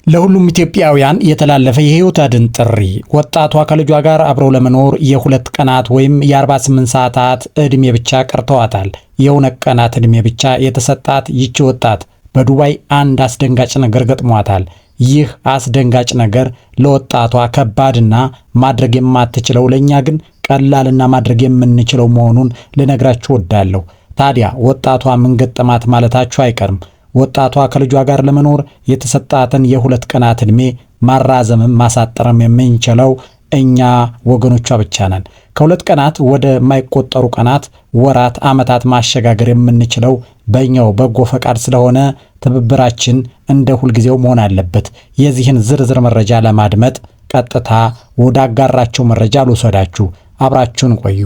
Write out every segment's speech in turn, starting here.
ለሁሉም ኢትዮጵያውያን የተላለፈ የህይወት አድን ጥሪ። ወጣቷ ከልጇ ጋር አብረው ለመኖር የ2 ቀናት ወይም የ48 ሰዓታት ዕድሜ ብቻ ቀርተዋታል። የ2 ቀናት ዕድሜ ብቻ የተሰጣት ይቺ ወጣት በዱባይ አንድ አስደንጋጭ ነገር ገጥሟታል። ይህ አስደንጋጭ ነገር ለወጣቷ ከባድና ማድረግ የማትችለው ለኛ ግን ቀላልና ማድረግ የምንችለው መሆኑን ልነግራችሁ ወዳለሁ። ታዲያ ወጣቷ ምን ገጠማት ማለታችሁ አይቀርም። ወጣቷ ከልጇ ጋር ለመኖር የተሰጣትን የ2 ቀናት ዕድሜ ማራዘምም ማሳጠርም የምንችለው እኛ ወገኖቿ ብቻ ነን። ከ2 ቀናት ወደ ማይቆጠሩ ቀናት፣ ወራት፣ ዓመታት ማሸጋገር የምንችለው በእኛው በጎ ፈቃድ ስለሆነ ትብብራችን እንደ ሁልጊዜው መሆን አለበት። የዚህን ዝርዝር መረጃ ለማድመጥ ቀጥታ ወደ አጋራቸው መረጃ ልውሰዳችሁ። አብራችሁን ቆዩ።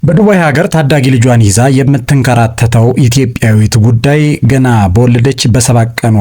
በዱባይ ሀገር ታዳጊ ልጇን ይዛ የምትንከራተተው ኢትዮጵያዊት ጉዳይ ገና በወለደች በ7 ቀኗ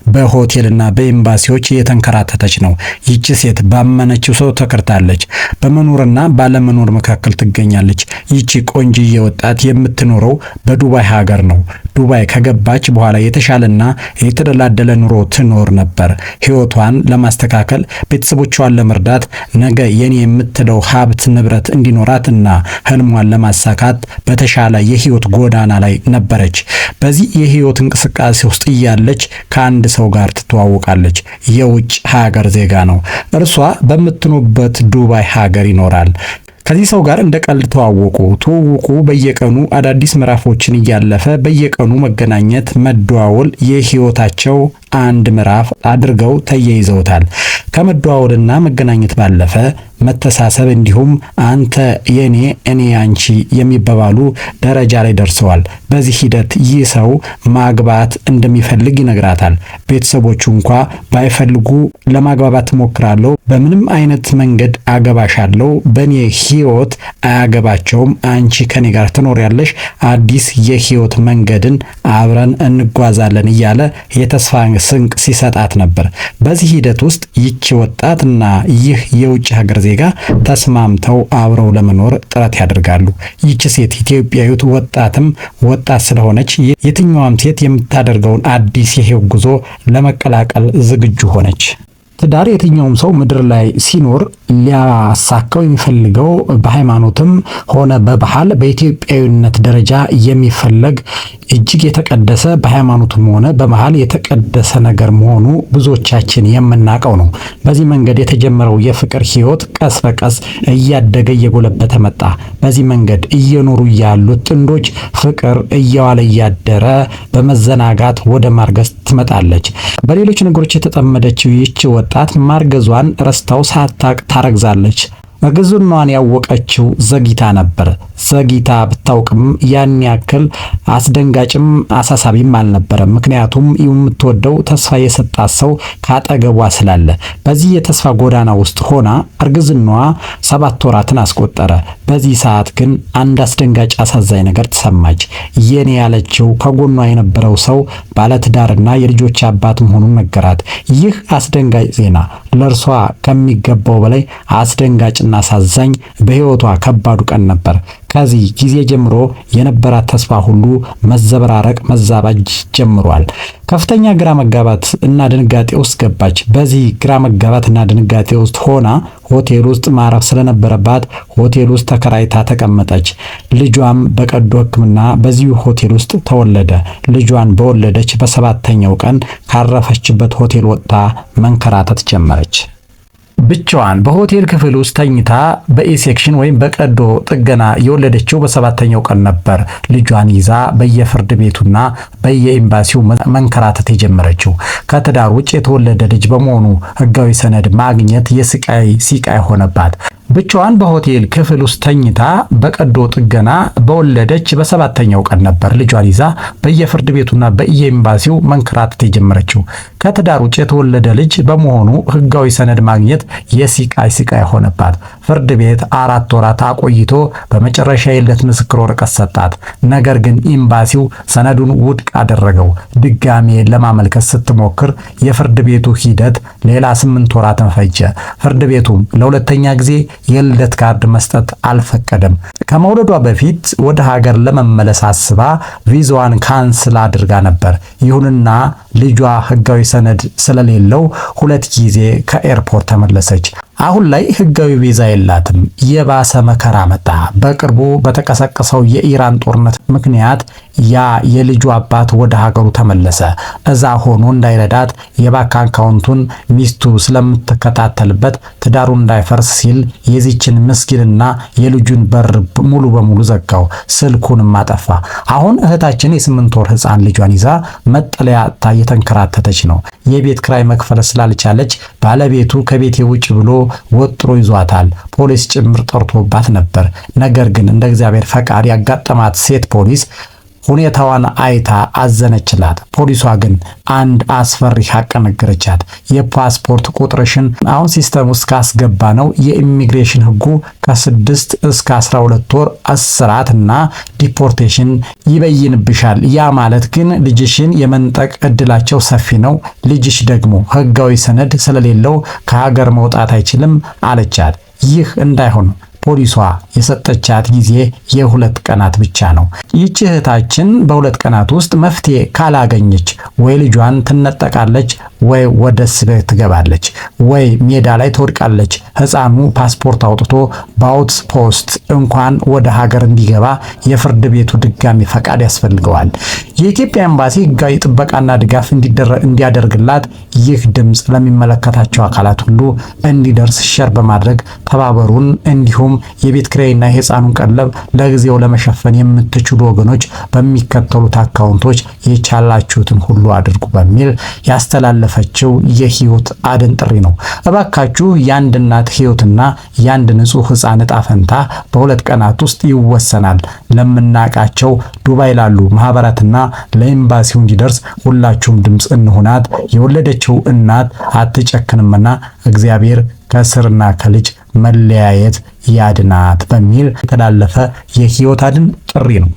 በሆቴልና በኤምባሲዎች የተንከራተተች ነው። ይቺ ሴት ባመነችው ሰው ተከርታለች። በመኖርና ባለመኖር መካከል ትገኛለች። ይቺ ቆንጅዬ ወጣት የምትኖረው በዱባይ ሀገር ነው። ዱባይ ከገባች በኋላ የተሻለና የተደላደለ ኑሮ ትኖር ነበር። ህይወቷን ለማስተካከል፣ ቤተሰቦቿን ለመርዳት፣ ነገ የኔ የምትለው ሀብት ንብረት እንዲኖራትና ህልሟን ለማሳካት በተሻለ የህይወት ጎዳና ላይ ነበረች። በዚህ የህይወት እንቅስቃሴ ውስጥ እያለች ከአንድ ሰው ጋር ትተዋወቃለች። የውጭ ሀገር ዜጋ ነው። እርሷ በምትኖርበት ዱባይ ሀገር ይኖራል። ከዚህ ሰው ጋር እንደ ቀልድ ተዋወቁ። ትውውቁ በየቀኑ አዳዲስ ምዕራፎችን እያለፈ በየቀኑ መገናኘት፣ መደዋወል የህይወታቸው አንድ ምዕራፍ አድርገው ተያይዘውታል። ከመደዋወልና መገናኘት ባለፈ መተሳሰብ እንዲሁም አንተ የኔ እኔ አንቺ የሚባባሉ ደረጃ ላይ ደርሰዋል። በዚህ ሂደት ይህ ሰው ማግባት እንደሚፈልግ ይነግራታል። ቤተሰቦቹ እንኳ ባይፈልጉ ለማግባባት ሞክራለሁ፣ በምንም አይነት መንገድ አገባሻለሁ፣ በኔ ህይወት አያገባቸውም፣ አንቺ ከኔ ጋር ትኖሪያለሽ፣ አዲስ የህይወት መንገድን አብረን እንጓዛለን እያለ የተስፋ ስንቅ ሲሰጣት ነበር። በዚህ ሂደት ውስጥ ይቺ ወጣትና ይህ የውጭ ሀገር ዜጋ ተስማምተው አብረው ለመኖር ጥረት ያደርጋሉ። ይቺ ሴት ኢትዮጵያዊት ወጣትም ወጣት ስለሆነች የትኛዋም ሴት የምታደርገውን አዲስ የህይወት ጉዞ ለመቀላቀል ዝግጁ ሆነች። ትዳር የትኛውም ሰው ምድር ላይ ሲኖር ሊያሳካው የሚፈልገው በሃይማኖትም ሆነ በባህል በኢትዮጵያዊነት ደረጃ የሚፈለግ እጅግ የተቀደሰ በሃይማኖትም ሆነ በባህል የተቀደሰ ነገር መሆኑ ብዙዎቻችን የምናውቀው ነው። በዚህ መንገድ የተጀመረው የፍቅር ህይወት ቀስ በቀስ እያደገ እየጎለበተ መጣ። በዚህ መንገድ እየኖሩ ያሉት ጥንዶች ፍቅር እየዋለ እያደረ በመዘናጋት ወደ ማርገዝ ትመጣለች። በሌሎች ነገሮች የተጠመደችው ይህች ወጣት ማርገዟን ረስታው ሳታቅ ታረግዛለች። እርግዝናዋን ያወቀችው ዘግይታ ነበር። ዘግይታ ብታውቅም ያን ያክል አስደንጋጭም አሳሳቢም አልነበረም። ምክንያቱም የምትወደው ተስፋ የሰጣት ሰው ካጠገቧ ስላለ። በዚህ የተስፋ ጎዳና ውስጥ ሆና እርግዝናዋ 7 ወራትን አስቆጠረ። በዚህ ሰዓት ግን አንድ አስደንጋጭ አሳዛኝ ነገር ተሰማች። የኔ ያለችው ከጎኗ የነበረው ሰው ባለትዳርና የልጆች አባት መሆኑን ነገራት። ይህ አስደንጋጭ ዜና ለእርሷ ከሚገባው በላይ አስደንጋጭና አሳዛኝ በህይወቷ ከባዱ ቀን ነበር። ከዚህ ጊዜ ጀምሮ የነበራት ተስፋ ሁሉ መዘበራረቅ፣ መዛባጅ ጀምሯል። ከፍተኛ ግራ መጋባት እና ድንጋጤ ውስጥ ገባች። በዚህ ግራ መጋባት እና ድንጋጤ ውስጥ ሆና ሆቴል ውስጥ ማረፍ ስለነበረባት ሆቴል ውስጥ ተከራይታ ተቀመጠች። ልጇም በቀዶ ሕክምና በዚሁ ሆቴል ውስጥ ተወለደ። ልጇን በወለደች በ7ኛው ቀን ካረፈችበት ሆቴል ወጥታ መንከራተት ጀመረች። ብቻዋን በሆቴል ክፍል ውስጥ ተኝታ በኢሴክሽን ወይም በቀዶ ጥገና የወለደችው በ7ኛው ቀን ነበር። ልጇን ይዛ በየፍርድ ቤቱና በየኤምባሲው መንከራተት የጀመረችው። ከትዳር ውጭ የተወለደ ልጅ በመሆኑ ህጋዊ ሰነድ ማግኘት የስቃይ ሆነባት። ብቻዋን በሆቴል ክፍል ውስጥ ተኝታ በቀዶ ጥገና በወለደች በ7ኛው ቀን ነበር ልጇን ይዛ በየፍርድ ቤቱና በየኤምባሲው መንከራተት የጀመረችው። ከትዳር ውጭ የተወለደ ልጅ በመሆኑ ህጋዊ ሰነድ ማግኘት የስቃይ ሆነባት። ፍርድ ቤት 4 ወራት አቆይቶ በመጨረሻ የልደት ምስክር ወረቀት ሰጣት። ነገር ግን ኤምባሲው ሰነዱን ውድቅ አደረገው። ድጋሜ ለማመልከት ስትሞክር የፍርድ ቤቱ ሂደት ሌላ 8 ወራትን ፈጀ። ፍርድ ቤቱም ለሁለተኛ ጊዜ የልደት ካርድ መስጠት አልፈቀደም። ከመውለዷ በፊት ወደ ሀገር ለመመለስ አስባ ቪዛዋን ካንስል አድርጋ ነበር። ይሁንና ልጇ ህጋዊ ሰነድ ስለሌለው 2 ጊዜ ከኤርፖርት ተመለሰች። አሁን ላይ ህጋዊ ቪዛ የላትም። የባሰ መከራ መጣ። በቅርቡ በተቀሰቀሰው የኢራን ጦርነት ምክንያት ያ የልጁ አባት ወደ ሀገሩ ተመለሰ። እዛ ሆኖ እንዳይረዳት የባንክ አካውንቱን ሚስቱ ስለምትከታተልበት ትዳሩ እንዳይፈርስ ሲል የዚችን ምስኪንና የልጁን በር ሙሉ በሙሉ ዘጋው። ስልኩንም አጠፋ። አሁን እህታችን የ8 ወር ህፃን ልጇን ይዛ መጠለያ አጥታ እየተንከራተተች ነው። የቤት ክራይ መክፈል ስላልቻለች ባለቤቱ ከቤቴ ውጭ ብሎ ወጥሮ ይዟታል። ፖሊስ ጭምር ጠርቶባት ነበር። ነገር ግን እንደ እግዚአብሔር ፈቃድ ያጋጠማት ሴት ፖሊስ ሁኔታዋን አይታ አዘነችላት። ፖሊሷ ግን አንድ አስፈሪ ሀቅ ነገረቻት። የፓስፖርት ቁጥርሽን አሁን ሲስተም ውስጥ ካስገባ ነው የኢሚግሬሽን ህጉ ከ6 እስከ 12 ወር እስራት እና ዲፖርቴሽን ይበይንብሻል። ያ ማለት ግን ልጅሽን የመንጠቅ እድላቸው ሰፊ ነው። ልጅሽ ደግሞ ህጋዊ ሰነድ ስለሌለው ከሀገር መውጣት አይችልም አለቻት። ይህ እንዳይሆን ፖሊሷ የሰጠቻት ጊዜ የ2 ቀናት ብቻ ነው። ይህች እህታችን በ2 ቀናት ውስጥ መፍትሄ ካላገኘች ወይ ልጇን ትነጠቃለች፣ ወይ ወደ እስር ቤት ትገባለች፣ ወይ ሜዳ ላይ ትወድቃለች። ህፃኑ ፓስፖርት አውጥቶ በአውት ፖስት እንኳን ወደ ሀገር እንዲገባ የፍርድ ቤቱ ድጋሚ ፈቃድ ያስፈልገዋል። የኢትዮጵያ ኤምባሲ ህጋዊ ጥበቃና ድጋፍ እንዲያደርግላት ይህ ድምጽ ለሚመለከታቸው አካላት ሁሉ እንዲደርስ ሸር በማድረግ ተባበሩን። እንዲሁም የቤት ኪራይና የህፃኑን ቀለብ ለጊዜው ለመሸፈን የምትችሉ ወገኖች በሚከተሉት አካውንቶች የቻላችሁትን ሁሉ አድርጉ በሚል ያስተላለፈችው የህይወት አድን ጥሪ ነው። እባካችሁ የአንድ እናት ህይወትና የአንድ ንጹህ ህፃን ዕጣ ፈንታ በ2 ቀናት ውስጥ ይወሰናል። ለምናቃቸው ዱባይ ላሉ ማህበራትና ለኤምባሲው እንዲደርስ ሁላችሁም ድምጽ እንሁናት። የወለደችው እናት አትጨክንምና እግዚአብሔር ከስርና ከልጅ መለያየት ያድናት በሚል የተላለፈ የህይወት አድን ጥሪ ነው።